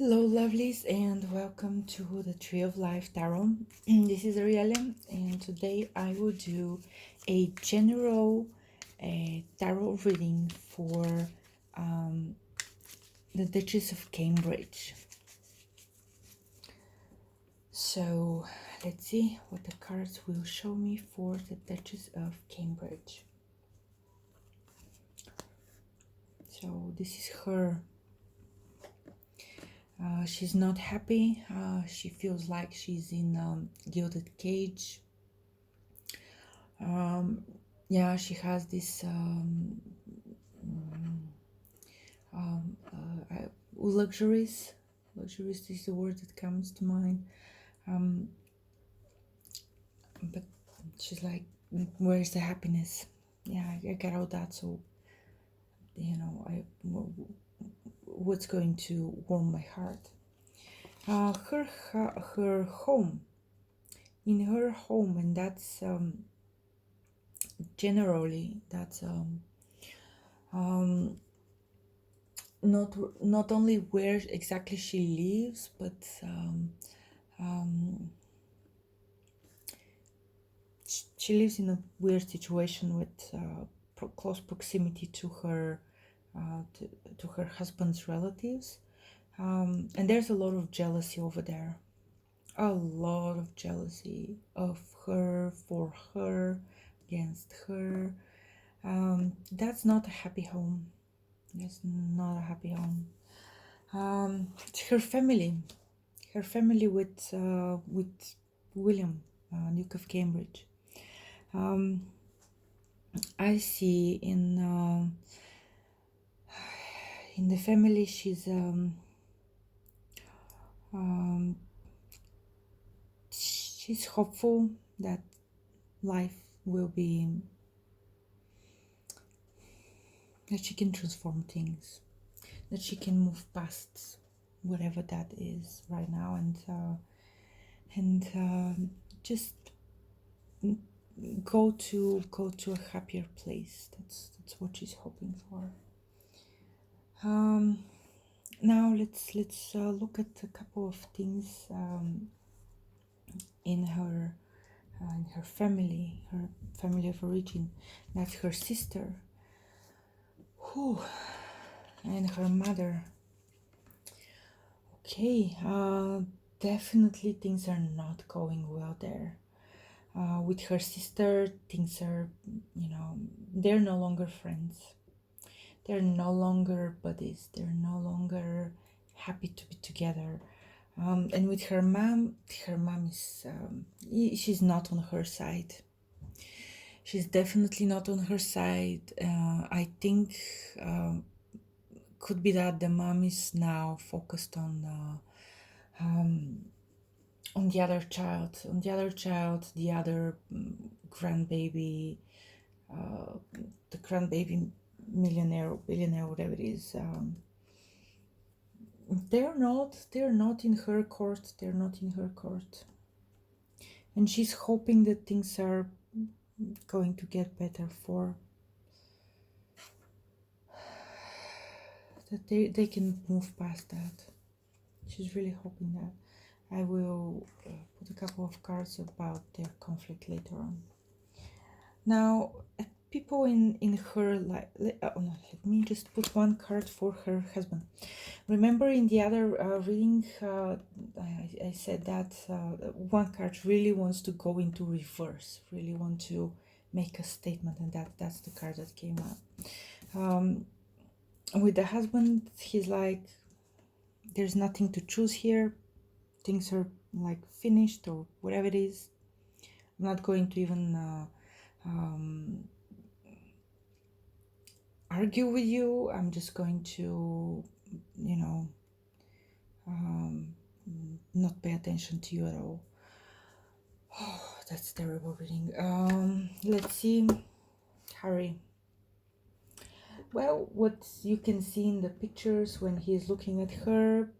Hello, lovelies, and welcome to the Tree of Life Tarot. This is Arielle, and today I will do a general tarot reading for the Duchess of Cambridge. So let's see what the cards will show me for the Duchess of Cambridge. So this is her. She's not happy. She feels like she's in a gilded cage. Yeah, she has this luxuries. Luxuries is the word that comes to mind. But she's like, where's the happiness? Yeah, I get all that. So, you know, what's going to warm my heart? Her home, in her home, and that's generally that's not only where exactly she lives, but she lives in a weird situation with close proximity to her to her husband's relatives, and there's a lot of jealousy over there. A lot of jealousy of her, for her, against her. That's not a happy home. That's not a happy home. Her family with William, Duke of Cambridge. I see in the family she's hopeful that life will be, that she can transform things, that she can move past whatever that is right now, and just go to a happier place. That's what she's hoping for. Now let's look at a couple of things in her family of origin. That's her sister, and her mother. Okay, definitely things are not going well there. With her sister, things are, they're no longer friends. They're no longer buddies. They're no longer happy to be together. And with her mom is, she's not on her side. She's definitely not on her side. I think could be that the mom is now focused on the other child, the other grandbaby, the grandbaby millionaire, billionaire, whatever it is. They're not in her court. They're not in her court, and she's hoping that things are going to get better for that they can move past that. She's really hoping that. I will put a couple of cards about their conflict later on. Now, people in her life, let me just put one card for her husband. Remember in the other reading, I said that one card really wants to go into reverse, really want to make a statement, and that's the card that came up. With the husband, he's like, there's nothing to choose here. Things are like finished or whatever it is. I'm not going to even argue with you. I'm just going to, not pay attention to you at all. Oh, that's terrible reading. Let's see, Harry. Well, what you can see in the pictures when he's looking at her,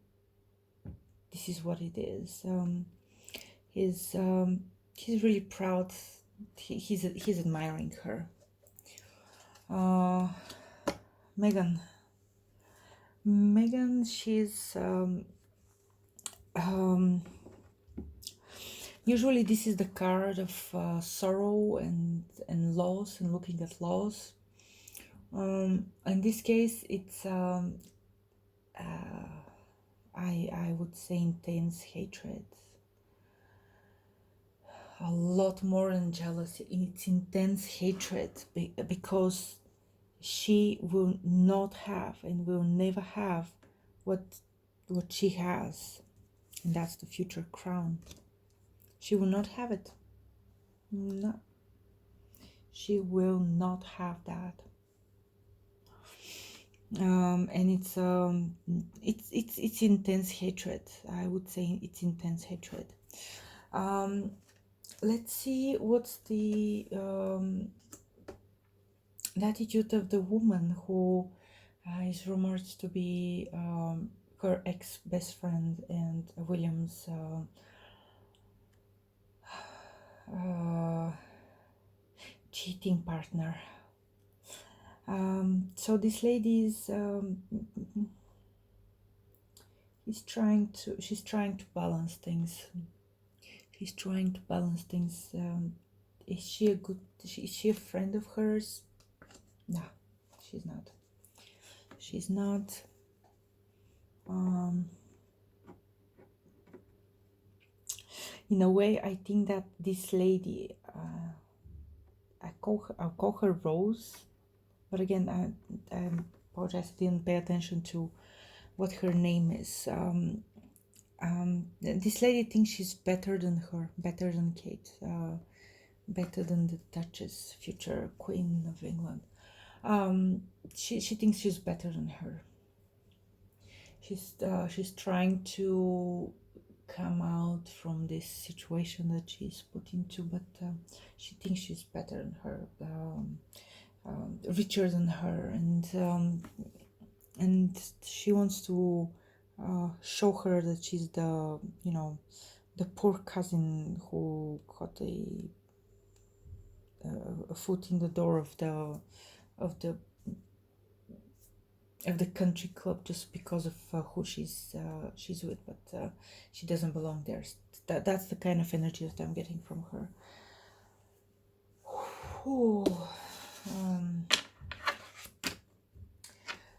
this is what it is. He's really proud. He's admiring her. Meghan, she's um, usually this is the card of sorrow and loss and looking at loss. In this case, it's I would say intense hatred, a lot more than jealousy. It's intense hatred because she will not have and will never have what she has, and that's the future crown. She will not have it. No, she will not have that. And it's intense hatred. I would say it's intense hatred. Let's see what's the attitude of the woman who is rumored to be her ex-best friend and William's cheating partner. So this lady is she's trying to balance things. She's trying to balance things. Is she a friend of hers? No, she's not. She's not. In a way, I think that this lady, I'll call her Rose, but again, I apologize, I didn't pay attention to what her name is. This lady thinks she's better than her, better than Kate, better than the Duchess, future Queen of England. She thinks she's better than her. She's trying to come out from this situation that she's put into, but she thinks she's better than her, richer than her, and she wants to show her that she's the the poor cousin who got a foot in the door of the country club just because of who she's with, but she doesn't belong there. That's the kind of energy that I'm getting from her.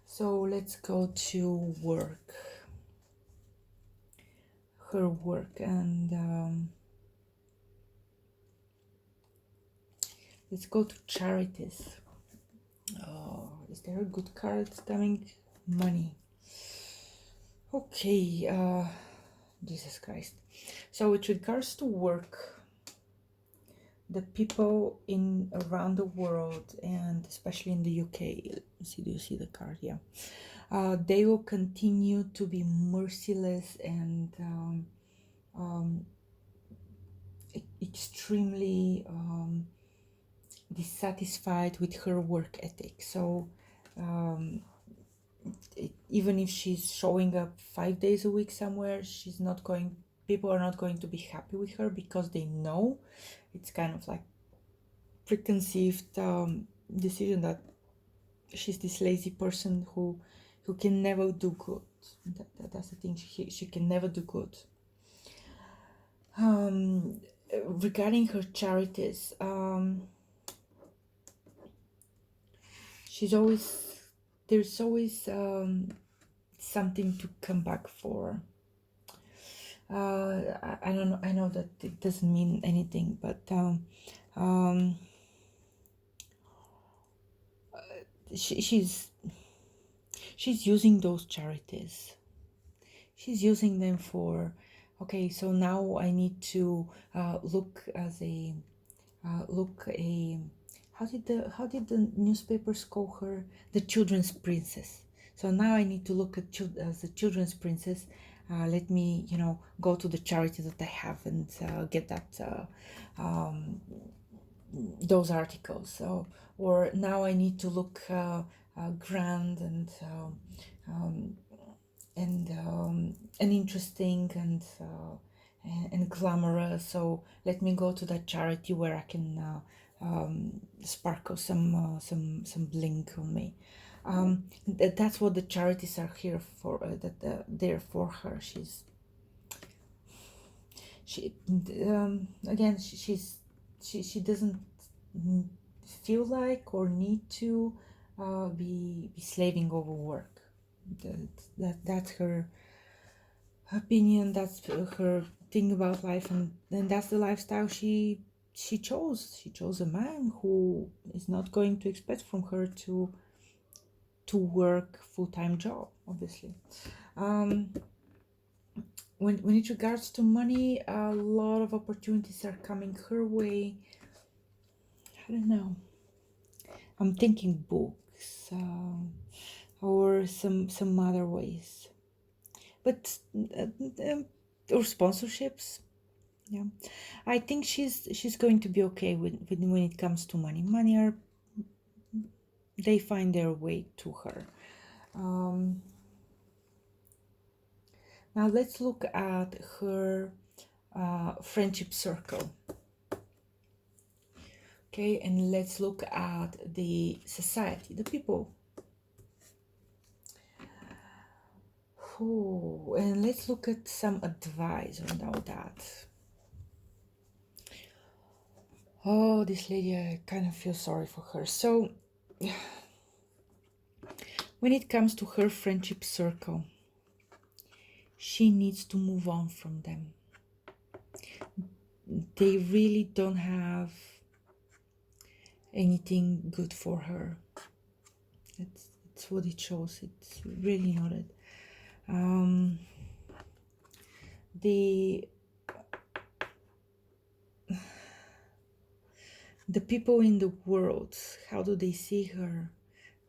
So let's go to work. Her work, and let's go to charities. Oh, is there a good card coming? Money. Okay, Jesus Christ. So with regards to work, the people in around the world, and especially in the UK, do you see the card? Yeah. They will continue to be merciless and extremely dissatisfied with her work ethic. So even if she's showing up 5 days a week somewhere, people are not going to be happy with her, because they know it's kind of like preconceived decision that she's this lazy person who can never do good. That's the thing. She can never do good. Regarding her charities, there's always something to come back for. I don't know. I know that it doesn't mean anything, but she's using those charities. She's using them for, okay, so now I need to look how did the newspapers call her? The children's princess. So now I need to look at as the children's princess. Let me, go to the charity that I have and get that those articles. So, or now I need to look grand and interesting and glamorous. So let me go to that charity where I can sparkle some bling on me. That's what the charities are here for. There for her. She again she doesn't feel like or need to be slaving over work. That's her opinion. That's her thing about life, and that's the lifestyle she chose. She chose a man who is not going to expect from her to work full-time job, obviously. When it regards to money, a lot of opportunities are coming her way. I don't know. I'm thinking books or some other ways, but or sponsorships. Yeah, I think she's going to be okay with when it comes to money. Money are they find their way to her. Now let's look at her friendship circle. Okay, and let's look at the society, the people. Oh, and let's look at some advice on all that. Oh, this lady, I kind of feel sorry for her. So, when it comes to her friendship circle, she needs to move on from them. They really don't have anything good for her. It's what it shows. It's really not it. The people in the world, how do they see her?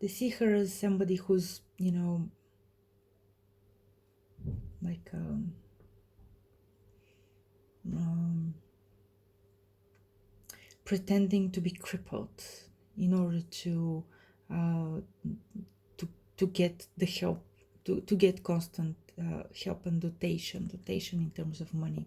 They see her as somebody who's, like pretending to be crippled in order to get the help, to get constant help and dotation in terms of money.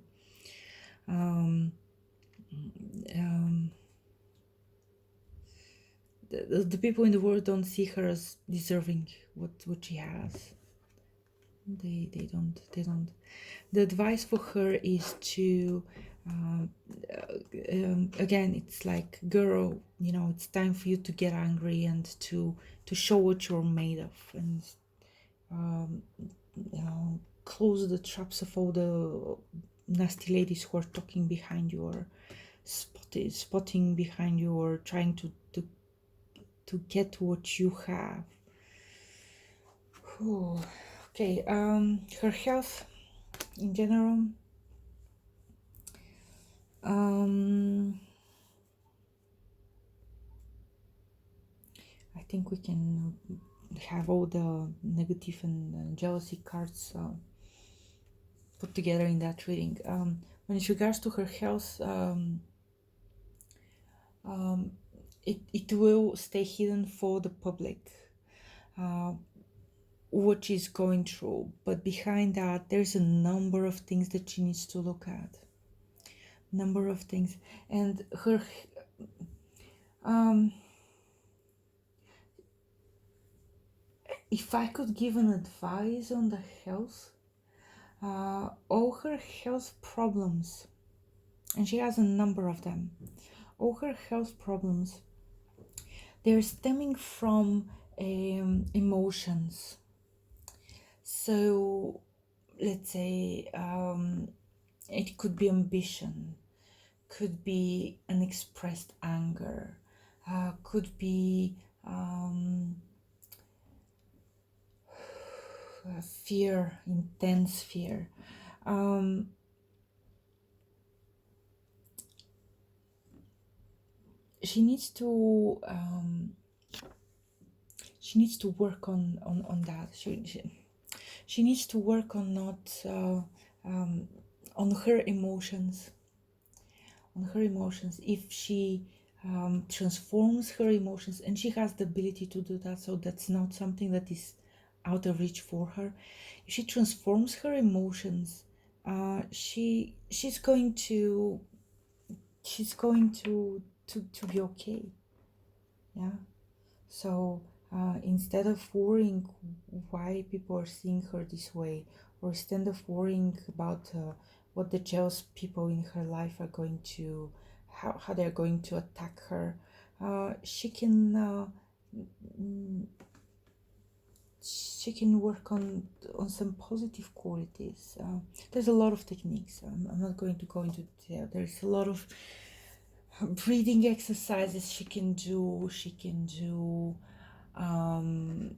The people in the world don't see her as deserving what she has. They don't. The advice for her is to again, it's like, girl, it's time for you to get angry and to show what you're made of, and close the traps of all the nasty ladies who are talking behind you or spotting behind you or trying to get what you have. Whew. Okay, her health in general. I think we can have all the negative and jealousy cards put together in that reading. When it regards to her health, it will stay hidden for the public what she's going through, but behind that there's a number of things that she needs to look at. Number of things, and her if I could give an advice on the health, all her health problems, and she has a number of them, all her health problems, they're stemming from emotions. So let's say it could be ambition, could be unexpressed anger, could be fear, intense fear. She needs to work on that. She needs to work on not on her emotions. If she transforms her emotions, and she has the ability to do that, so that's not something that is out of reach for her. If she transforms her emotions, she's going to be okay. Yeah. So instead of worrying why people are seeing her this way, or instead of worrying about what the jealous people in her life are going to, how they're going to attack her. She can work on some positive qualities. There's a lot of techniques. I'm not going to go into detail. There's a lot of breathing exercises she can do. She can do, and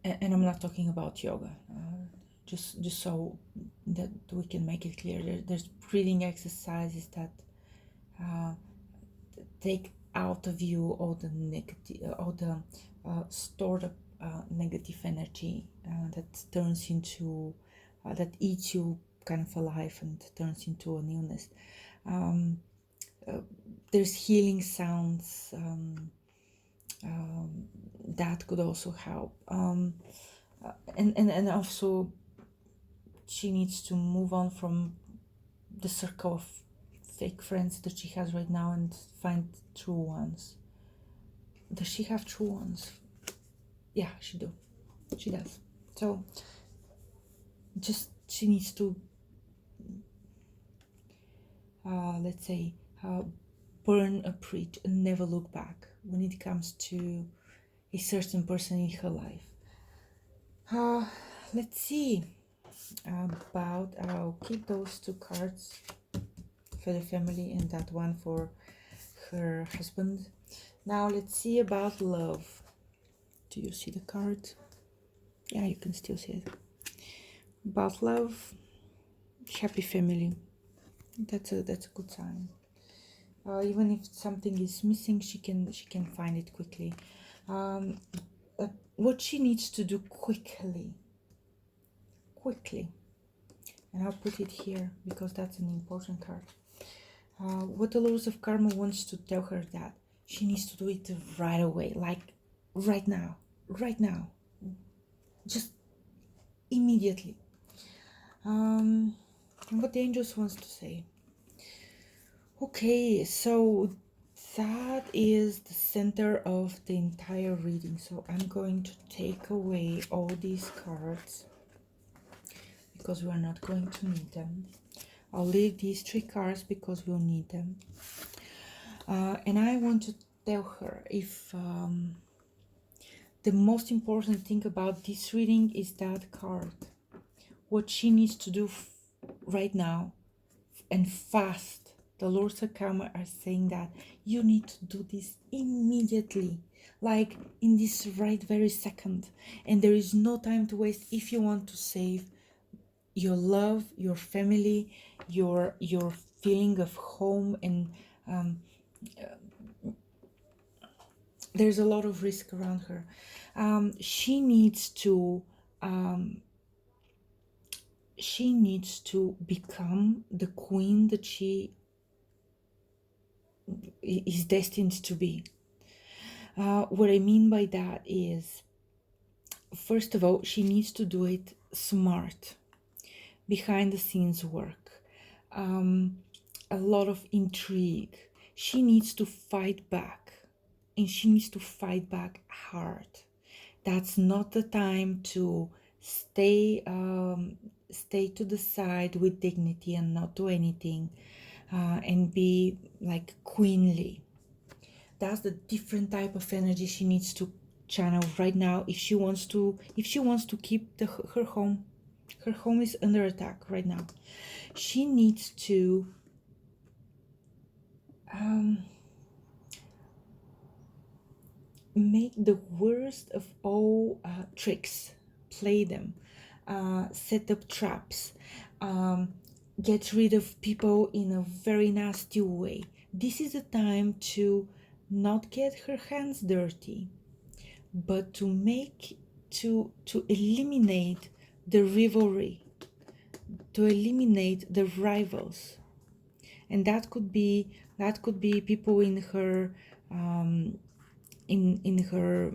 I'm not talking about yoga. Just so that we can make it clear, there's breathing exercises that take out of you all the negative, all the stored up negative energy that turns into, that eats you kind of alive and turns into an illness. There's healing sounds that could also help. And also she needs to move on from the circle of fake friends that she has right now and find true ones. Does she have true ones? Yeah, she does. So just she needs to let's say burn a bridge and never look back when it comes to a certain person in her life. Let's see about, I'll keep those 2 cards for the family and that one for her husband. Now let's see about love. Do you see the card? Yeah, you can still see it. About love, happy family. That's a good sign. Even if something is missing, she can find it quickly. What she needs to do quickly, and I'll put it here because that's an important card. What the Lords of Karma wants to tell her, that she needs to do it right away, like right now, just immediately. And what the angels wants to say. Okay, so that is the center of the entire reading. So I'm going to take away all these cards because we are not going to need them. I'll leave these 3 cards because we'll need them. And I want to tell her, if the most important thing about this reading is that card. What she needs to do right now, and fast. The Lords of Karma are saying that you need to do this immediately, like in this very second. And there is no time to waste if you want to save your love, your family, your feeling of home. And there's a lot of risk around her. She needs to become the queen that she is destined to be. What I mean by that is, first of all, she needs to do it smart, behind the scenes work, a lot of intrigue. She needs to fight back, and she needs to fight back hard. That's not the time to stay to the side with dignity and not do anything, and be like queenly. That's the different type of energy she needs to channel right now if she wants to keep her home. Her home is under attack right now. She needs to make the worst of all tricks, play them, set up traps, get rid of people in a very nasty way. This is a time to not get her hands dirty, but to eliminate the rivalry, to eliminate the rivals. And that could be people in her in her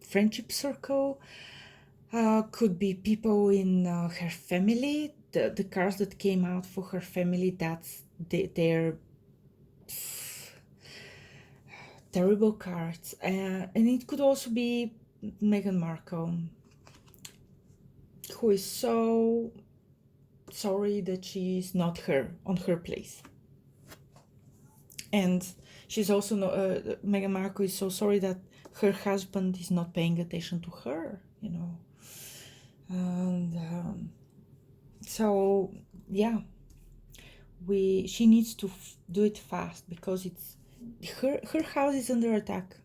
friendship circle, could be people in her family. The cards that came out for her family, that's their terrible cards, and it could also be Meghan Markle. who is so sorry that she's not on her place. And she's also Meghan Markle is so sorry that her husband is not paying attention to her, you know. And so yeah, she needs to do it fast, because it's her house is under attack.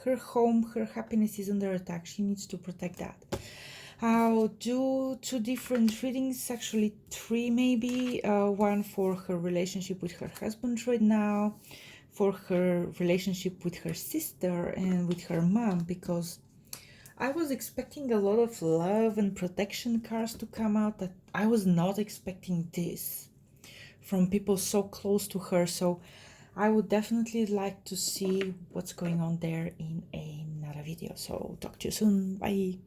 Her home, her happiness is under attack. She needs to protect that. I'll do 2 different readings, actually 3 maybe. One for her relationship with her husband right now, for her relationship with her sister and with her mom, because I was expecting a lot of love and protection cards to come out, that I was not expecting this from people so close to her. So I would definitely like to see what's going on there in another video. So talk to you soon. Bye.